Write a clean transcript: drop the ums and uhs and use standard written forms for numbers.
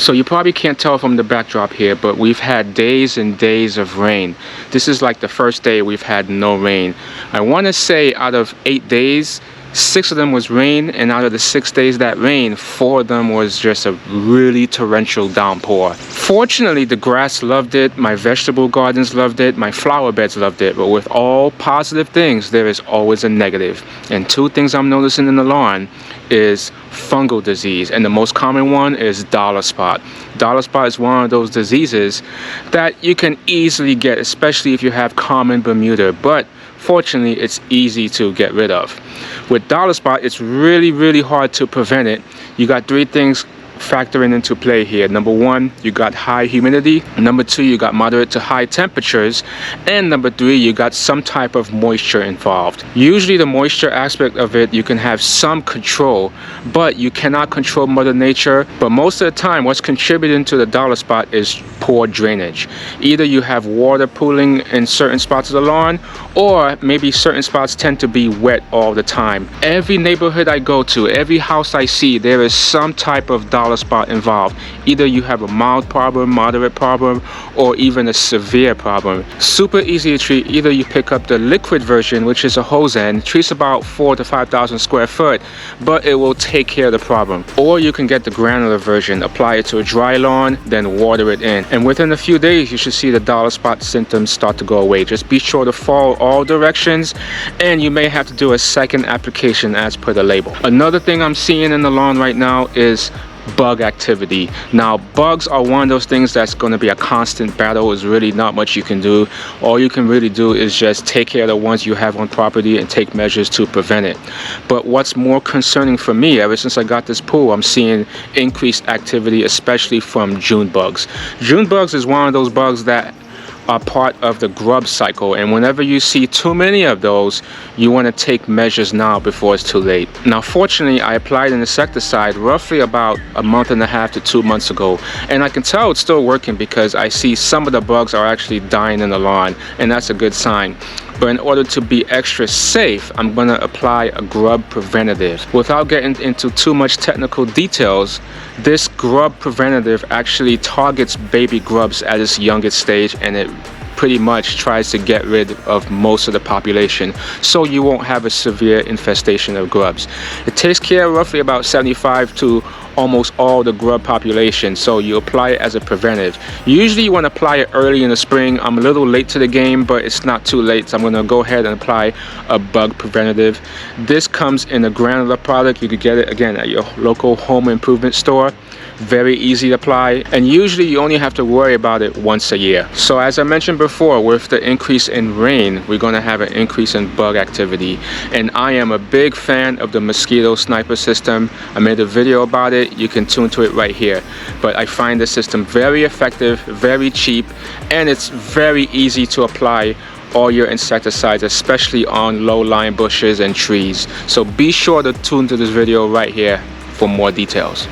So you probably can't tell from the backdrop here, but we've had days and days of rain. This is like the first day we've had no rain. I want to say out of 8 days, 6 of them was rain, and out of the 6 days that rained, 4 of them was just a really torrential downpour. Fortunately, the grass loved it, my vegetable gardens loved it, my flower beds loved it, but with all positive things, there is always a negative. And 2 things I'm noticing in the lawn is fungal disease, and the most common one is dollar spot. Dollar spot is one of those diseases that you can easily get, especially if you have common Bermuda, but fortunately it's easy to get rid of. With dollar spot, it's really hard to prevent it. You got 3 things factoring into play here. Number 1, you got high humidity. Number 2, you got moderate to high temperatures. And number 3, you got some type of moisture involved. Usually the moisture aspect of it, you can have some control, but you cannot control Mother Nature. But most of the time, what's contributing to the dollar spot is poor drainage. Either you have water pooling in certain spots of the lawn, or maybe certain spots tend to be wet all the time. Every neighborhood I go to, every house I see, there is some type of dollar spot involved. Either you have a mild problem, moderate problem, or even a severe problem. Super easy to treat. Either you pick up the liquid version, which is a hose end, treats about 4,000 to 5,000 square foot, but it will take care of the problem. Or you can get the granular version, apply it to a dry lawn, then water it in. And within a few days, you should see the dollar spot symptoms start to go away. Just be sure to follow all directions, and you may have to do a second application as per the label. Another thing I'm seeing in the lawn right now is bug activity. Now, bugs are one of those things that's going to be a constant battle. There's really not much you can do. All you can really do is just take care of the ones you have on property and take measures to prevent it. But what's more concerning for me, ever since I got this pool, I'm seeing increased activity, especially from June bugs. June bugs is one of those bugs that are part of the grub cycle, and whenever you see too many of those, you want to take measures now before it's too late. Now, fortunately, I applied an insecticide roughly about a month and a half to 2 months ago, and I can tell it's still working because I see some of the bugs are actually dying in the lawn, and that's a good sign. But in order to be extra safe, I'm going to apply a grub preventative. Without getting into too much technical details, this grub preventative actually targets baby grubs at its youngest stage, and it pretty much tries to get rid of most of the population, so you won't have a severe infestation of grubs. It takes care of roughly about 75 to almost all the grub population, so you apply it as a preventive. Usually you want to apply it early in the spring. I'm a little late to the game, but it's not too late, so I'm going to go ahead and apply a bug preventative. This comes in a granular product. You could get it again at your local home improvement store. Very easy to apply, and usually you only have to worry about it once a year. So as I mentioned before, with the increase in rain, we're going to have an increase in bug activity, and I am a big fan of the mosquito sniper system. I made a video about it. You can tune to it right here. But I find the system very effective, very cheap, and it's very easy to apply all your insecticides, especially on low-lying bushes and trees. So be sure to tune to this video right here for more details.